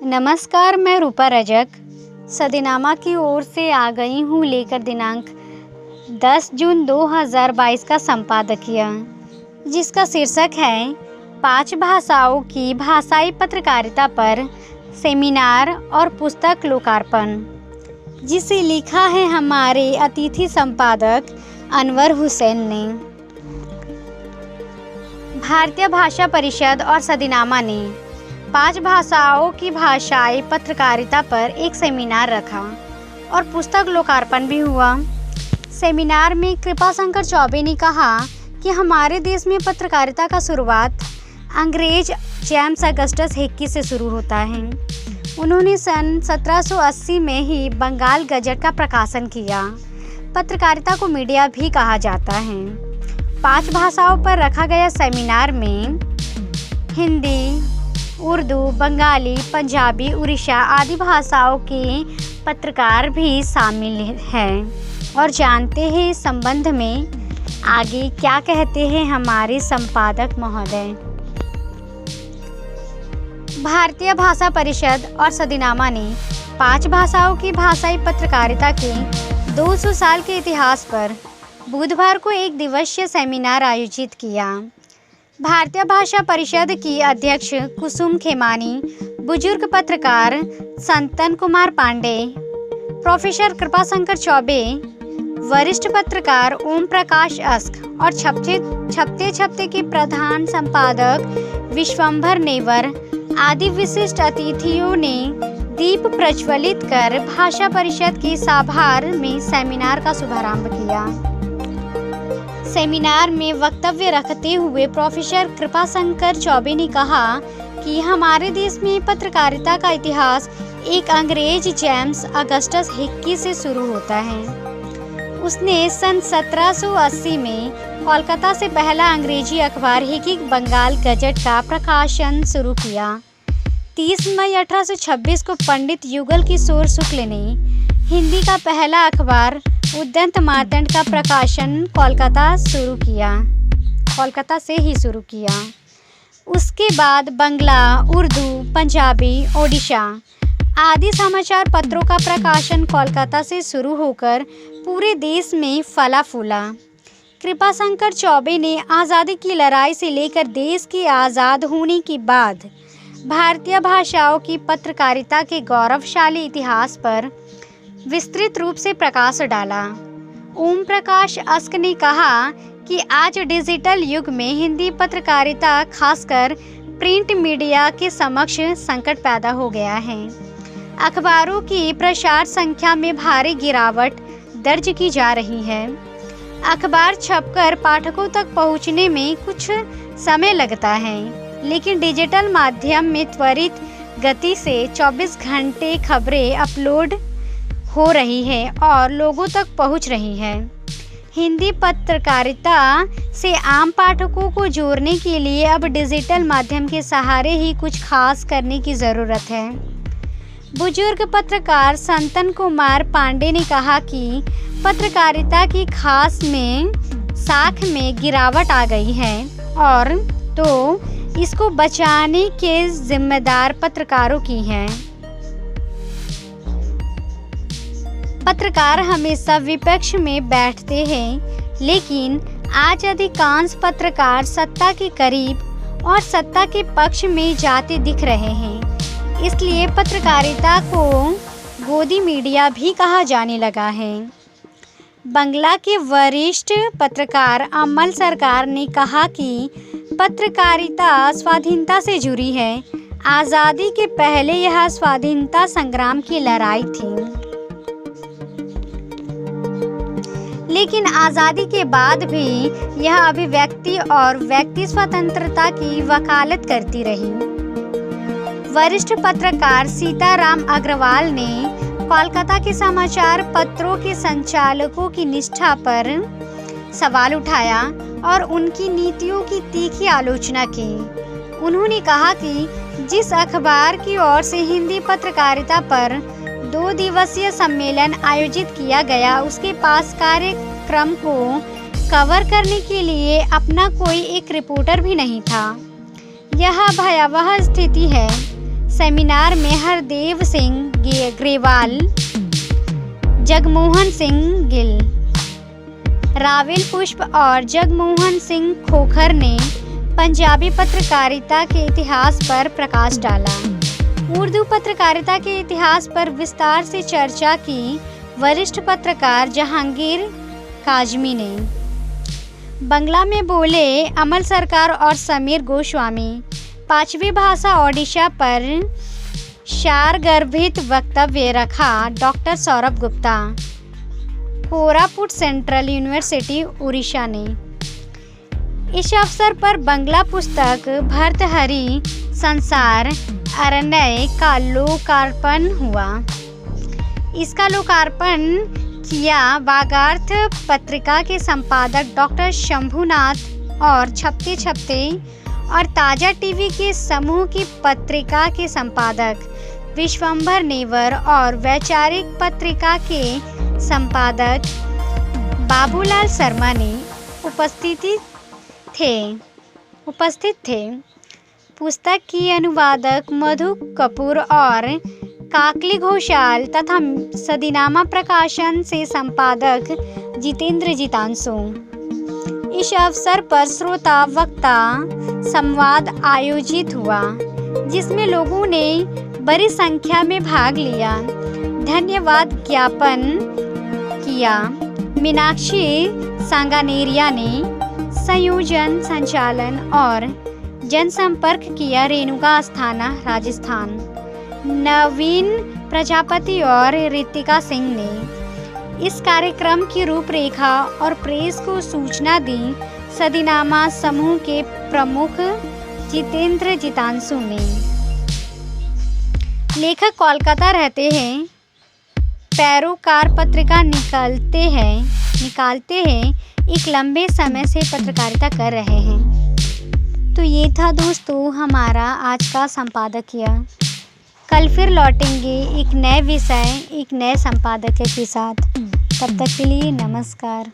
नमस्कार, मैं रूपा रजक सदीनामा की ओर से आ गई हूँ लेकर दिनांक 10 जून 2022 का संपादकीय, जिसका शीर्षक है 5 भाषाओं की भाषाई पत्रकारिता पर सेमिनार और पुस्तक लोकार्पण, जिसे लिखा है हमारे अतिथि संपादक अनवर हुसैन ने। भारतीय भाषा परिषद और सदीनामा ने 5 भाषाओं की भाषाई पत्रकारिता पर एक सेमिनार रखा और पुस्तक लोकार्पण भी हुआ। सेमिनार में कृपाशंकर चौबे ने कहा कि हमारे देश में पत्रकारिता का शुरुआत अंग्रेज जेम्स अगस्टस हिक्की से शुरू होता है। उन्होंने सन 1780 में ही बंगाल गजट का प्रकाशन किया। पत्रकारिता को मीडिया भी कहा जाता है। 5 भाषाओं पर रखा गया सेमिनार में हिंदी, उर्दू, बंगाली, पंजाबी, उड़ीसा आदि भाषाओं के पत्रकार भी शामिल हैं और जानते हैं इस संबंध में आगे क्या कहते हैं हमारे संपादक महोदय। भारतीय भाषा परिषद और सदीनामा ने 5 भाषाओं की भाषाई पत्रकारिता के 200 साल के इतिहास पर बुधवार को एक दिवसीय सेमिनार आयोजित किया। भारतीय भाषा परिषद की अध्यक्ष कुसुम खेमानी, बुजुर्ग पत्रकार संतन कुमार पांडे, प्रोफेसर कृपाशंकर चौबे, वरिष्ठ पत्रकार ओम प्रकाश अस्क और छपते के प्रधान संपादक विश्वंभर नेवर आदि विशिष्ट अतिथियों ने दीप प्रज्वलित कर भाषा परिषद के सभागार में सेमिनार का शुभारंभ किया। सेमिनार में वक्तव्य रखते हुए प्रोफेसर कृपाशंकर चौबे ने कहा कि हमारे देश में पत्रकारिता का इतिहास एक अंग्रेज जेम्स अगस्टस हिक्की से शुरू होता है। उसने सन 1780 में कोलकाता से पहला अंग्रेजी अखबार हिक्की बंगाल गजट का प्रकाशन शुरू किया। 30 मई 1826 को पंडित युगल किशोर शुक्ल ने हिंदी का पहला अखबार उद्यंत मार्तंड का प्रकाशन कोलकाता से ही शुरू किया। उसके बाद बंगला, उर्दू, पंजाबी, ओडिशा आदि समाचार पत्रों का प्रकाशन कोलकाता से शुरू होकर पूरे देश में फला फूला। कृपाशंकर चौबे ने आज़ादी की लड़ाई से लेकर देश के आज़ाद होने के बाद भारतीय भाषाओं की पत्रकारिता के गौरवशाली इतिहास पर विस्तृत रूप से प्रकाश डाला। ओम प्रकाश अस्क ने कहा कि आज डिजिटल युग में हिंदी पत्रकारिता खासकर प्रिंट मीडिया के समक्ष संकट पैदा हो गया है। अखबारों की प्रसार संख्या में भारी गिरावट दर्ज की जा रही है। अखबार छपकर पाठकों तक पहुंचने में कुछ समय लगता है, लेकिन डिजिटल माध्यम में त्वरित गति से 24 घंटे खबरें अपलोड हो रही है और लोगों तक पहुंच रही है। हिंदी पत्रकारिता से आम पाठकों को जोड़ने के लिए अब डिजिटल माध्यम के सहारे ही कुछ खास करने की ज़रूरत है। बुजुर्ग पत्रकार संतन कुमार पांडे ने कहा कि पत्रकारिता की साख में गिरावट आ गई है और तो इसको बचाने के जिम्मेदार पत्रकारों की हैं। पत्रकार हमेशा विपक्ष में बैठते हैं, लेकिन आज अधिकांश पत्रकार सत्ता के करीब और सत्ता के पक्ष में जाते दिख रहे हैं। इसलिए पत्रकारिता को गोदी मीडिया भी कहा जाने लगा है। बंगला के वरिष्ठ पत्रकार अमल सरकार ने कहा कि पत्रकारिता स्वाधीनता से जुड़ी है। आज़ादी के पहले यह स्वाधीनता संग्राम की लड़ाई थी, लेकिन आज़ादी के बाद भी यह अभिव्यक्ति और व्यक्ति स्वतंत्रता की वकालत करती रही। वरिष्ठ पत्रकार सीताराम अग्रवाल ने कोलकाता के समाचार पत्रों के संचालकों की निष्ठा पर सवाल उठाया और उनकी नीतियों की तीखी आलोचना की। उन्होंने कहा कि जिस अखबार की ओर से हिंदी पत्रकारिता पर 2 दिवसीय सम्मेलन आयोजित किया गया, उसके पास कार्यक्रम को कवर करने के लिए अपना कोई एक रिपोर्टर भी नहीं था। यह भयावह स्थिति है। सेमिनार में हरदेव सिंह ग्रेवाल, जगमोहन सिंह गिल, रावेल पुष्प और जगमोहन सिंह खोखर ने पंजाबी पत्रकारिता के इतिहास पर प्रकाश डाला। उर्दू पत्रकारिता के इतिहास पर विस्तार से चर्चा की वरिष्ठ पत्रकार जहांगीर काजमी ने। बंगला में बोले अमल सरकार और समीर गोस्वामी। पांचवी भाषा ओडिशा पर सारगर्भित वक्तव्य रखा doctor Saurabh Gupta, Koraput central university Orissa ने। इस अवसर पर बंगला पुस्तक भर्तृहरि संसार अरण्य का लोकार्पण हुआ। इसका लोकार्पण किया वागार्थ पत्रिका के संपादक डॉक्टर शंभुनाथ और छपते छपते और ताजा टीवी के समूह की पत्रिका के संपादक विश्वंभर नेवर और वैचारिक पत्रिका के संपादक बाबूलाल शर्मा ने उपस्थित थे। पुस्तक की अनुवादक मधु कपूर और काकली घोषाल तथा सदीनामा प्रकाशन से संपादक जितेंद्र जितांशु। इस अवसर पर श्रोता वक्ता संवाद आयोजित हुआ, जिसमें लोगों ने बड़ी संख्या में भाग लिया। धन्यवाद ज्ञापन किया। मीनाक्षी सांगानेरिया ने संयोजन, संचालन और जनसंपर्क किया। रेणुका अस्थाना राजस्थान। नवीन प्रजापति और रितिका सिंह ने इस कार्यक्रम की रूपरेखा और प्रेस को सूचना दी। सदीनामा समूह के प्रमुख जितेंद्र जितांशु ने। लेखक कोलकाता रहते हैं। पैरोकार पत्रिका निकालते हैं। एक लंबे समय से पत्रकारिता कर रहे हैं। तो ये था दोस्तों हमारा आज का संपादकीय। कल फिर लौटेंगे एक नए विषय, एक नए संपादकीय के साथ। तब तक के लिए नमस्कार।